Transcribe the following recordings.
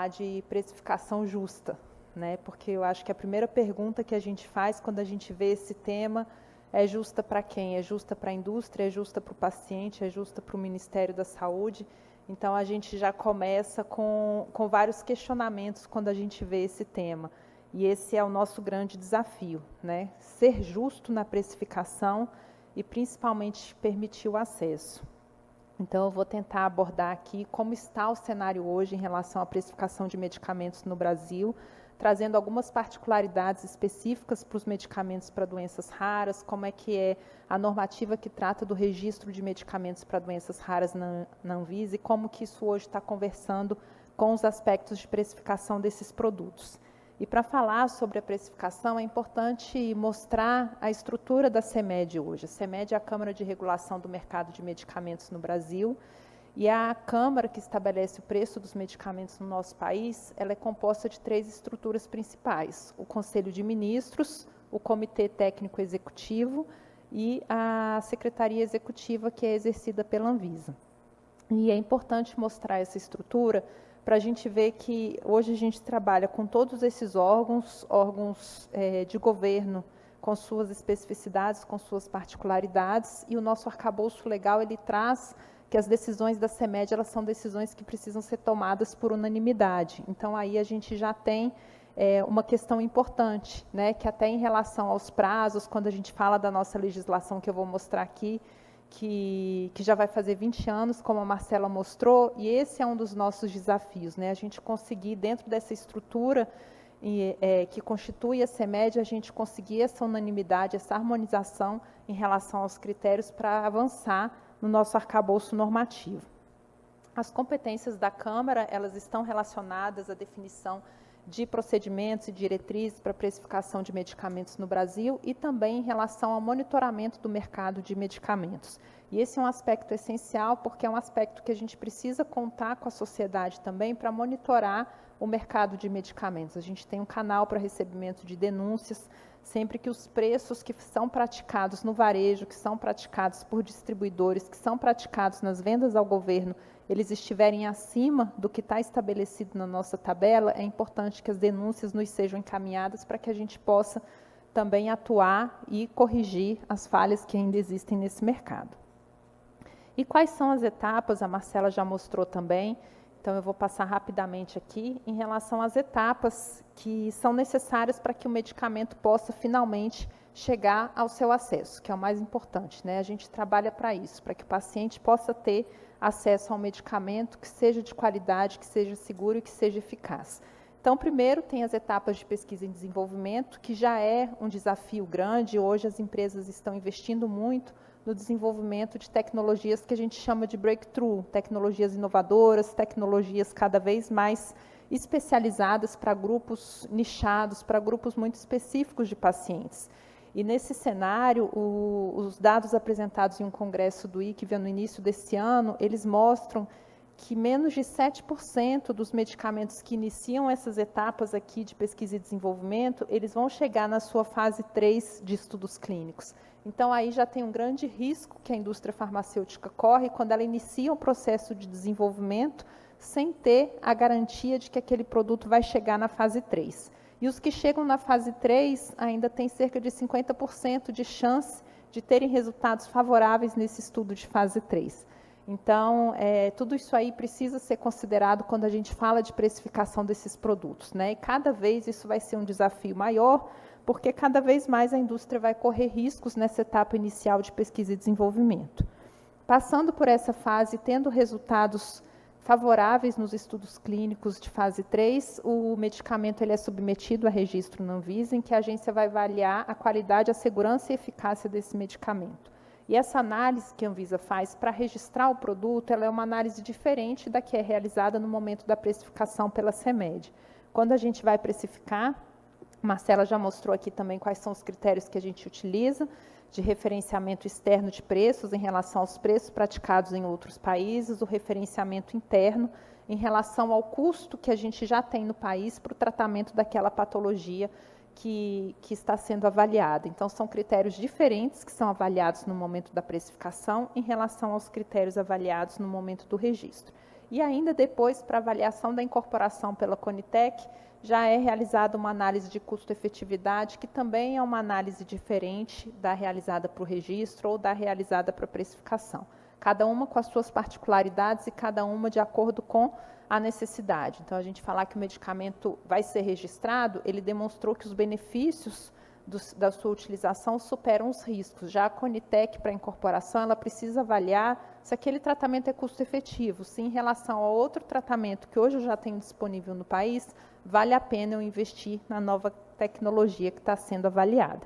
falar de precificação justa, né? Porque eu acho que a primeira pergunta que a gente faz quando a gente vê esse tema é justa para quem? É justa para a indústria, é justa para o paciente, é justa para o Ministério da Saúde? Então, a gente já começa com vários questionamentos quando a gente vê esse tema. E esse é o nosso grande desafio, né? Ser justo na precificação e, principalmente, permitir o acesso. Então, eu vou tentar abordar aqui como está o cenário hoje em relação à precificação de medicamentos no Brasil, trazendo algumas particularidades específicas para os medicamentos para doenças raras, como é que é a normativa que trata do registro de medicamentos para doenças raras na Anvisa e como que isso hoje está conversando com os aspectos de precificação desses produtos. E para falar sobre a precificação, é importante mostrar a estrutura da CEMED hoje. A CEMED é a Câmara de Regulação do Mercado de Medicamentos no Brasil, e a Câmara que estabelece o preço dos medicamentos no nosso país, ela é composta de 3 estruturas principais: o Conselho de Ministros, o Comitê Técnico Executivo e a Secretaria Executiva, que é exercida pela Anvisa. E é importante mostrar essa estrutura para a gente ver que hoje a gente trabalha com todos esses órgãos de governo, com suas especificidades, com suas particularidades, e o nosso arcabouço legal, ele traz que as decisões da CEMED, elas são decisões que precisam ser tomadas por unanimidade. Então, aí a gente já tem uma questão importante, né, que até em relação aos prazos, quando a gente fala da nossa legislação, que eu vou mostrar aqui, que já vai fazer 20 anos, como a Marcela mostrou, e esse é um dos nossos desafios, né, a gente conseguir, dentro dessa estrutura que constitui a CEMED, a gente conseguir essa unanimidade, essa harmonização em relação aos critérios para avançar no nosso arcabouço normativo. As competências da Câmara, elas estão relacionadas à definição de procedimentos e diretrizes para precificação de medicamentos no Brasil e também em relação ao monitoramento do mercado de medicamentos. E esse é um aspecto essencial, porque é um aspecto que a gente precisa contar com a sociedade também para monitorar o mercado de medicamentos. A gente tem um canal para recebimento de denúncias, sempre que os preços que são praticados no varejo, que são praticados por distribuidores, que são praticados nas vendas ao governo, eles estiverem acima do que está estabelecido na nossa tabela, é importante que as denúncias nos sejam encaminhadas para que a gente possa também atuar e corrigir as falhas que ainda existem nesse mercado. E quais são as etapas? A Marcela já mostrou também, então eu vou passar rapidamente aqui, em relação às etapas que são necessárias para que o medicamento possa finalmente chegar ao seu acesso, que é o mais importante, né? A gente trabalha para isso, para que o paciente possa ter acesso ao medicamento que seja de qualidade, que seja seguro e que seja eficaz. Então, primeiro tem as etapas de pesquisa e desenvolvimento, que já é um desafio grande. Hoje as empresas estão investindo muito no desenvolvimento de tecnologias que a gente chama de breakthrough, tecnologias inovadoras, tecnologias cada vez mais especializadas para grupos nichados, para grupos muito específicos de pacientes. E nesse cenário, os dados apresentados em um congresso do IQVIA no início desse ano, eles mostram que menos de 7% dos medicamentos que iniciam essas etapas aqui de pesquisa e desenvolvimento, eles vão chegar na sua fase 3 de estudos clínicos. Então, aí já tem um grande risco que a indústria farmacêutica corre quando ela inicia um processo de desenvolvimento sem ter a garantia de que aquele produto vai chegar na fase 3. E os que chegam na fase 3 ainda têm cerca de 50% de chance de terem resultados favoráveis nesse estudo de fase 3. Então, tudo isso aí precisa ser considerado quando a gente fala de precificação desses produtos, né? E cada vez isso vai ser um desafio maior, porque cada vez mais a indústria vai correr riscos nessa etapa inicial de pesquisa e desenvolvimento. Passando por essa fase, tendo resultados favoráveis nos estudos clínicos de fase 3, o medicamento ele é submetido a registro na Anvisa, em que a agência vai avaliar a qualidade, a segurança e a eficácia desse medicamento. E essa análise que a Anvisa faz para registrar o produto, ela é uma análise diferente da que é realizada no momento da precificação pela CEMED. Quando a gente vai precificar, Marcela já mostrou aqui também quais são os critérios que a gente utiliza, de referenciamento externo de preços em relação aos preços praticados em outros países, o referenciamento interno em relação ao custo que a gente já tem no país para o tratamento daquela patologia que está sendo avaliada. Então, são critérios diferentes que são avaliados no momento da precificação em relação aos critérios avaliados no momento do registro. E ainda depois, para avaliação da incorporação pela Conitec, já é realizada uma análise de custo-efetividade, que também é uma análise diferente da realizada para o registro ou da realizada para a precificação. Cada uma com as suas particularidades e cada uma de acordo com a necessidade. Então, a gente falar que o medicamento vai ser registrado, ele demonstrou que os benefícios da sua utilização superam os riscos. Já a Conitec, para a incorporação, ela precisa avaliar se aquele tratamento é custo-efetivo, se em relação a outro tratamento que hoje eu já tenho disponível no país, vale a pena eu investir na nova tecnologia que está sendo avaliada.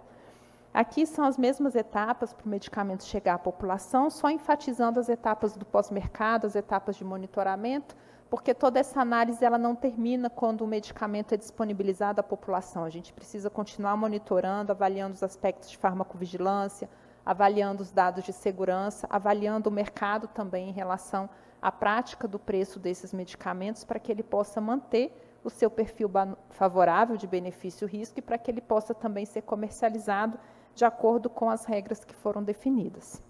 Aqui são as mesmas etapas para o medicamento chegar à população, só enfatizando as etapas do pós-mercado, as etapas de monitoramento, porque toda essa análise ela não termina quando o medicamento é disponibilizado à população. A gente precisa continuar monitorando, avaliando os aspectos de farmacovigilância, avaliando os dados de segurança, avaliando o mercado também em relação à prática do preço desses medicamentos, para que ele possa manter o seu perfil favorável de benefício-risco e para que ele possa também ser comercializado de acordo com as regras que foram definidas.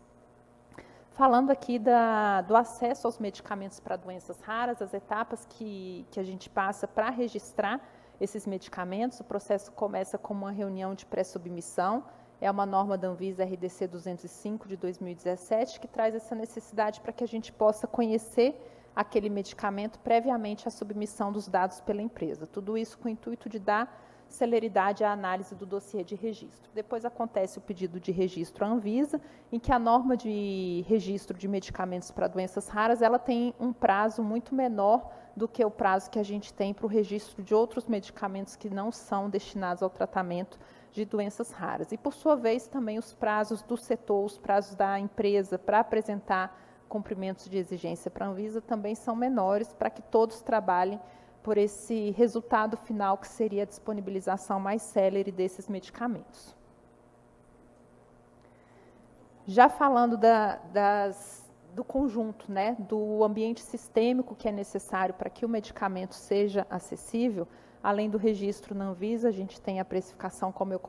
Falando aqui do acesso aos medicamentos para doenças raras, as etapas que a gente passa para registrar esses medicamentos, o processo começa com uma reunião de pré-submissão, é uma norma da Anvisa RDC 205 de 2017, que traz essa necessidade para que a gente possa conhecer aquele medicamento previamente à submissão dos dados pela empresa. Tudo isso com o intuito de dar celeridade à análise do dossiê de registro. Depois acontece o pedido de registro à Anvisa, em que a norma de registro de medicamentos para doenças raras, ela tem um prazo muito menor do que o prazo que a gente tem para o registro de outros medicamentos que não são destinados ao tratamento de doenças raras. E, por sua vez, também os prazos do setor, os prazos da empresa para apresentar cumprimentos de exigência para a Anvisa também são menores, para que todos trabalhem por esse resultado final, que seria a disponibilização mais célere desses medicamentos. Já falando do conjunto, né, do ambiente sistêmico que é necessário para que o medicamento seja acessível, além do registro na Anvisa, a gente tem a precificação, como eu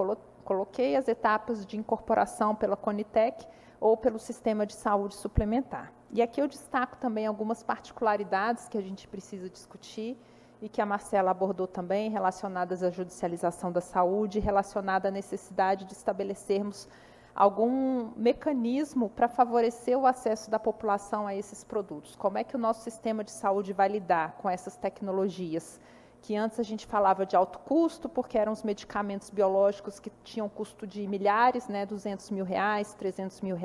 coloquei, as etapas de incorporação pela Conitec ou pelo sistema de saúde suplementar. E aqui eu destaco também algumas particularidades que a gente precisa discutir e que a Marcela abordou também, relacionadas à judicialização da saúde, relacionada à necessidade de estabelecermos algum mecanismo para favorecer o acesso da população a esses produtos. Como é que o nosso sistema de saúde vai lidar com essas tecnologias? Que antes a gente falava de alto custo, porque eram os medicamentos biológicos que tinham custo de milhares, né, R$200 mil, R$300 mil,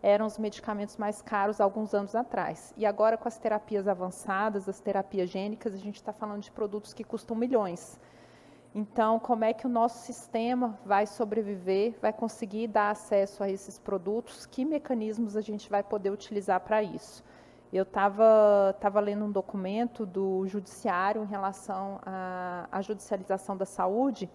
eram os medicamentos mais caros há alguns anos atrás. E agora, com as terapias avançadas, as terapias gênicas, a gente está falando de produtos que custam milhões. Então, como é que o nosso sistema vai sobreviver, vai conseguir dar acesso a esses produtos? Que mecanismos a gente vai poder utilizar para isso? Eu estava lendo um documento do Judiciário em relação à judicialização da saúde,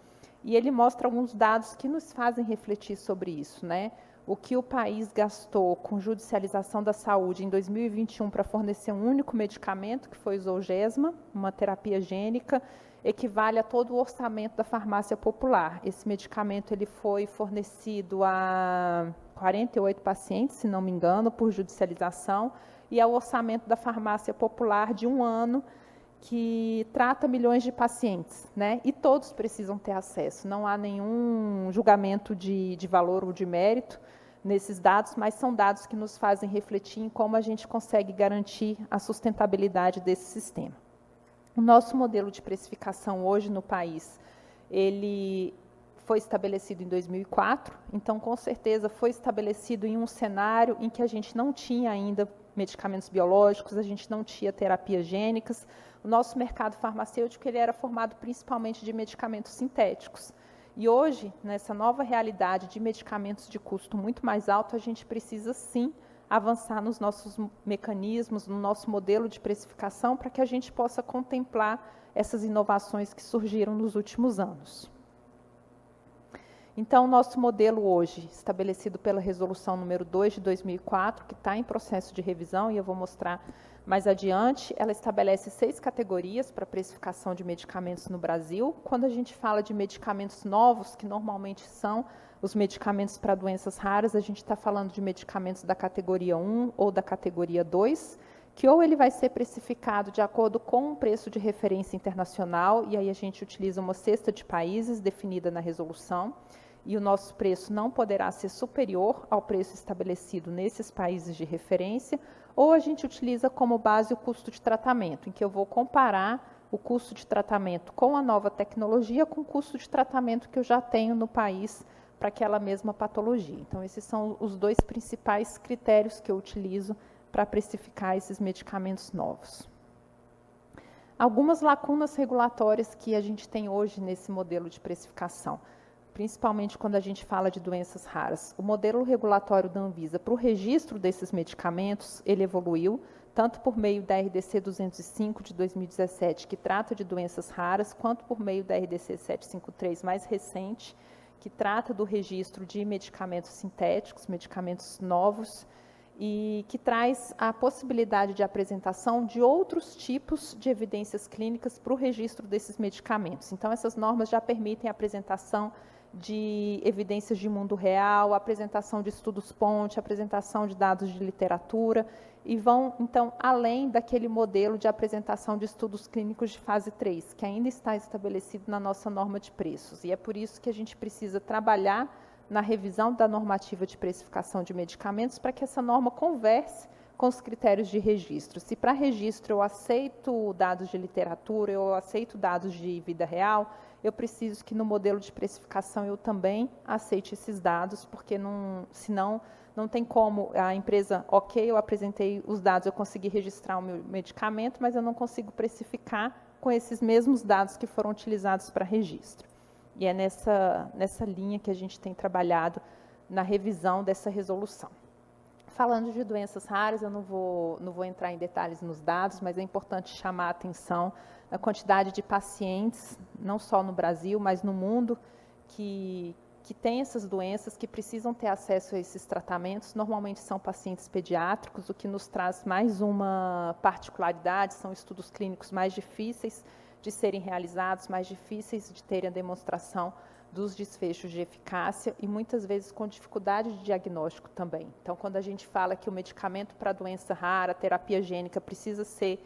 e ele mostra alguns dados que nos fazem refletir sobre isso, né? O que o país gastou com judicialização da saúde em 2021 para fornecer um único medicamento, que foi o Zolgensma, uma terapia gênica, equivale a todo o orçamento da farmácia popular. Esse medicamento ele foi fornecido a 48 pacientes, se não me engano, por judicialização, e é o orçamento da farmácia popular de um ano, que trata milhões de pacientes, né? E todos precisam ter acesso. Não há nenhum julgamento de valor ou de mérito nesses dados, mas são dados que nos fazem refletir em como a gente consegue garantir a sustentabilidade desse sistema. O nosso modelo de precificação hoje no país, ele foi estabelecido em 2004, então com certeza foi estabelecido em um cenário em que a gente não tinha ainda medicamentos biológicos, a gente não tinha terapias gênicas. O nosso mercado farmacêutico ele era formado principalmente de medicamentos sintéticos. E hoje, nessa nova realidade de medicamentos de custo muito mais alto, a gente precisa sim avançar nos nossos mecanismos, no nosso modelo de precificação, para que a gente possa contemplar essas inovações que surgiram nos últimos anos. Então, o nosso modelo hoje, estabelecido pela Resolução número 2 de 2004, que está em processo de revisão, e eu vou mostrar mais adiante, ela estabelece 6 categorias para precificação de medicamentos no Brasil. Quando a gente fala de medicamentos novos, que normalmente são os medicamentos para doenças raras, a gente está falando de medicamentos da categoria 1 ou da categoria 2, que ou ele vai ser precificado de acordo com um preço de referência internacional, e aí a gente utiliza uma cesta de países definida na resolução, e o nosso preço não poderá ser superior ao preço estabelecido nesses países de referência, ou a gente utiliza como base o custo de tratamento, em que eu vou comparar o custo de tratamento com a nova tecnologia com o custo de tratamento que eu já tenho no país para aquela mesma patologia. Então, esses são os dois principais critérios que eu utilizo para precificar esses medicamentos novos. Algumas lacunas regulatórias que a gente tem hoje nesse modelo de precificação, principalmente quando a gente fala de doenças raras. O modelo regulatório da Anvisa para o registro desses medicamentos, ele evoluiu, tanto por meio da RDC 205 de 2017, que trata de doenças raras, quanto por meio da RDC 753, mais recente, que trata do registro de medicamentos sintéticos, medicamentos novos, e que traz a possibilidade de apresentação de outros tipos de evidências clínicas para o registro desses medicamentos. Então, essas normas já permitem a apresentação de evidências de mundo real, apresentação de estudos ponte, apresentação de dados de literatura, e vão, então, além daquele modelo de apresentação de estudos clínicos de fase 3, que ainda está estabelecido na nossa norma de preços. E é por isso que a gente precisa trabalhar na revisão da normativa de precificação de medicamentos para que essa norma converse com os critérios de registro. Se para registro eu aceito dados de literatura, eu aceito dados de vida real, eu preciso que no modelo de precificação eu também aceite esses dados, porque senão não tem como a empresa, ok, eu apresentei os dados, eu consegui registrar o meu medicamento, mas eu não consigo precificar com esses mesmos dados que foram utilizados para registro. E é nessa linha que a gente tem trabalhado na revisão dessa resolução. Falando de doenças raras, eu não vou entrar em detalhes nos dados, mas é importante chamar a atenção da quantidade de pacientes, não só no Brasil, mas no mundo, que têm essas doenças, que precisam ter acesso a esses tratamentos. Normalmente são pacientes pediátricos, o que nos traz mais uma particularidade, são estudos clínicos mais difíceis de serem realizados, mais difíceis de terem a demonstração dos desfechos de eficácia e muitas vezes com dificuldade de diagnóstico também. Então, quando a gente fala que o medicamento para doença rara, a terapia gênica, precisa ser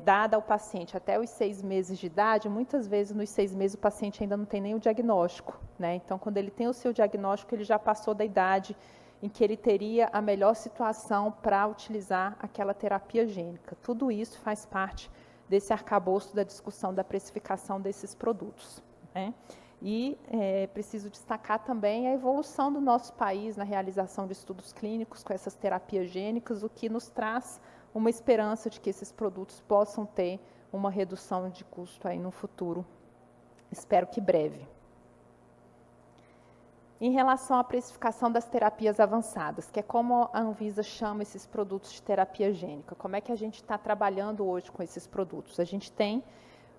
dada ao paciente até os 6 meses de idade, muitas vezes nos 6 meses o paciente ainda não tem nem o diagnóstico, né? Então, quando ele tem o seu diagnóstico, ele já passou da idade em que ele teria a melhor situação para utilizar aquela terapia gênica. Tudo isso faz parte desse arcabouço da discussão da precificação desses produtos, né? E preciso destacar também a evolução do nosso país na realização de estudos clínicos com essas terapias gênicas, o que nos traz uma esperança de que esses produtos possam ter uma redução de custo aí no futuro, espero que breve. Em relação à precificação das terapias avançadas, que é como a Anvisa chama esses produtos de terapia gênica, como é que a gente está trabalhando hoje com esses produtos? A gente tem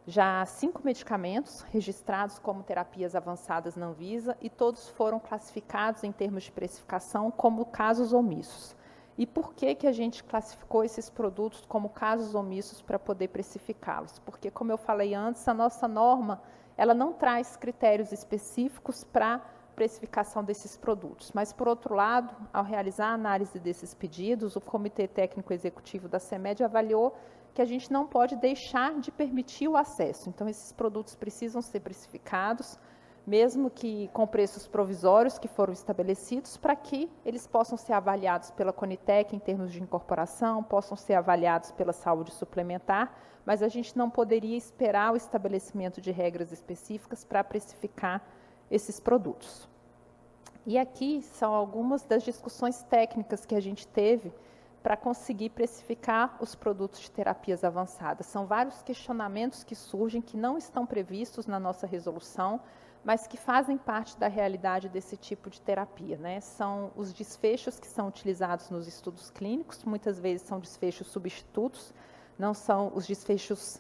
já 5 medicamentos registrados como terapias avançadas na Anvisa e todos foram classificados em termos de precificação como casos omissos. E por que a gente classificou esses produtos como casos omissos para poder precificá-los? Porque, como eu falei antes, a nossa norma ela não traz critérios específicos para precificação desses produtos. Mas, por outro lado, ao realizar a análise desses pedidos, o Comitê Técnico Executivo da CEMED avaliou que a gente não pode deixar de permitir o acesso. Então, esses produtos precisam ser precificados, mesmo que com preços provisórios que foram estabelecidos, para que eles possam ser avaliados pela Conitec em termos de incorporação, possam ser avaliados pela saúde suplementar, mas a gente não poderia esperar o estabelecimento de regras específicas para precificar esses produtos. E aqui são algumas das discussões técnicas que a gente teve para conseguir precificar os produtos de terapias avançadas. São vários questionamentos que surgem, que não estão previstos na nossa resolução, mas que fazem parte da realidade desse tipo de terapia, né? São os desfechos que são utilizados nos estudos clínicos, muitas vezes são desfechos substitutos, não são os desfechos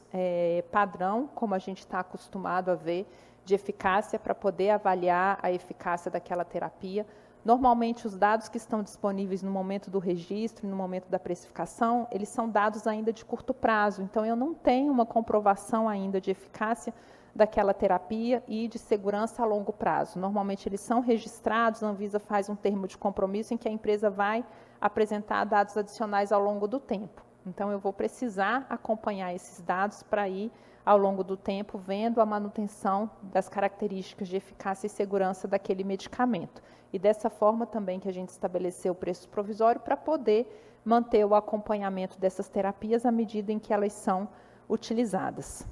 padrão, como a gente está acostumado a ver, de eficácia para poder avaliar a eficácia daquela terapia. Normalmente, os dados que estão disponíveis no momento do registro e no momento da precificação, eles são dados ainda de curto prazo. Então, eu não tenho uma comprovação ainda de eficácia daquela terapia e de segurança a longo prazo. Normalmente, eles são registrados, a Anvisa faz um termo de compromisso em que a empresa vai apresentar dados adicionais ao longo do tempo. Então, eu vou precisar acompanhar esses dados para ir, ao longo do tempo, vendo a manutenção das características de eficácia e segurança daquele medicamento. E dessa forma também que a gente estabeleceu o preço provisório para poder manter o acompanhamento dessas terapias à medida em que elas são utilizadas.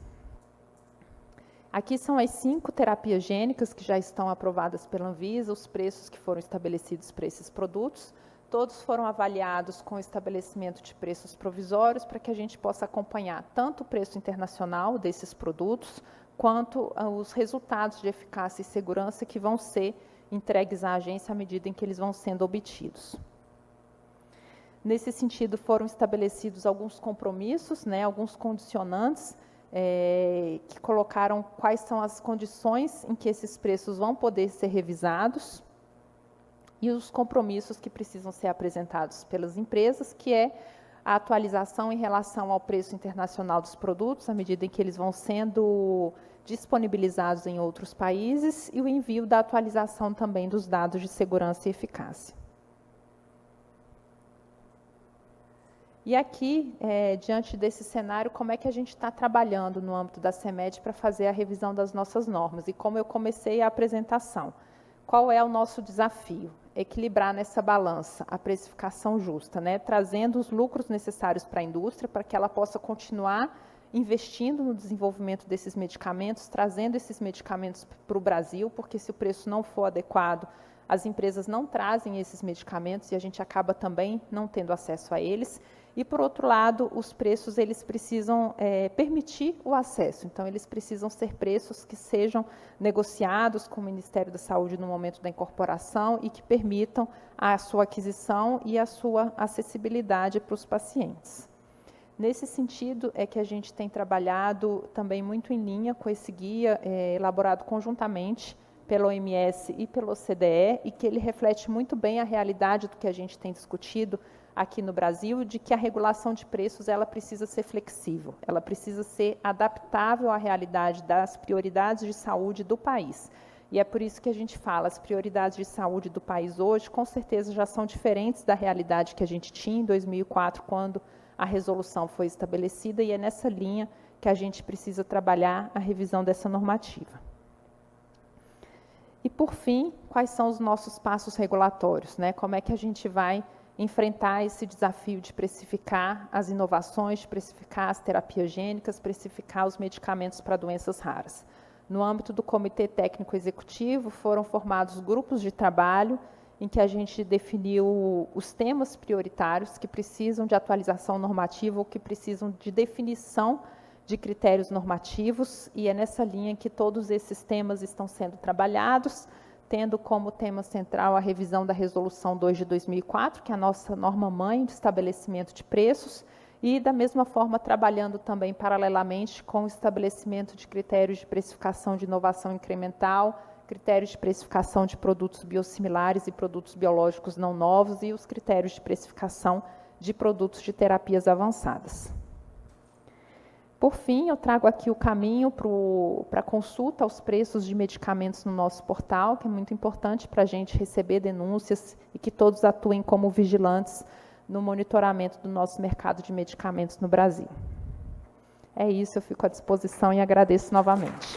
Aqui são as 5 terapias gênicas que já estão aprovadas pela Anvisa, os preços que foram estabelecidos para esses produtos. Todos foram avaliados com o estabelecimento de preços provisórios para que a gente possa acompanhar tanto o preço internacional desses produtos, quanto os resultados de eficácia e segurança que vão ser entregues à agência à medida em que eles vão sendo obtidos. Nesse sentido, foram estabelecidos alguns compromissos, alguns condicionantes, que colocaram quais são as condições em que esses preços vão poder ser revisados e os compromissos que precisam ser apresentados pelas empresas, que é a atualização em relação ao preço internacional dos produtos, à medida em que eles vão sendo disponibilizados em outros países, e o envio da atualização também dos dados de segurança e eficácia. E aqui, diante desse cenário, como é que a gente está trabalhando no âmbito da CEMED para fazer a revisão das nossas normas? E como eu comecei a apresentação, qual é o nosso desafio? Equilibrar nessa balança a precificação justa, trazendo os lucros necessários para a indústria, para que ela possa continuar investindo no desenvolvimento desses medicamentos, trazendo esses medicamentos para o Brasil, porque se o preço não for adequado, as empresas não trazem esses medicamentos e a gente acaba também não tendo acesso a eles. E, por outro lado, os preços eles precisam permitir o acesso. Então, eles precisam ser preços que sejam negociados com o Ministério da Saúde no momento da incorporação e que permitam a sua aquisição e a sua acessibilidade para os pacientes. Nesse sentido, é que a gente tem trabalhado também muito em linha com esse guia elaborado conjuntamente pela OMS e pela OCDE, e que ele reflete muito bem a realidade do que a gente tem discutido aqui no Brasil, de que a regulação de preços ela precisa ser flexível, ela precisa ser adaptável à realidade das prioridades de saúde do país. E é por isso que a gente fala, as prioridades de saúde do país hoje, com certeza, já são diferentes da realidade que a gente tinha em 2004, quando a resolução foi estabelecida, e é nessa linha que a gente precisa trabalhar a revisão dessa normativa. E, por fim, quais são os nossos passos regulatórios? Como é que a gente vai enfrentar esse desafio de precificar as inovações, de precificar as terapias gênicas, precificar os medicamentos para doenças raras? No âmbito do Comitê Técnico Executivo, foram formados grupos de trabalho em que a gente definiu os temas prioritários que precisam de atualização normativa ou que precisam de definição de critérios normativos, e é nessa linha que todos esses temas estão sendo trabalhados, tendo como tema central a revisão da Resolução 2 de 2004, que é a nossa norma-mãe de estabelecimento de preços, e da mesma forma trabalhando também paralelamente com o estabelecimento de critérios de precificação de inovação incremental, critérios de precificação de produtos biosimilares e produtos biológicos não novos, e os critérios de precificação de produtos de terapias avançadas. Por fim, eu trago aqui o caminho para consulta aos preços de medicamentos no nosso portal, que é muito importante para a gente receber denúncias e que todos atuem como vigilantes no monitoramento do nosso mercado de medicamentos no Brasil. É isso, eu fico à disposição e agradeço novamente.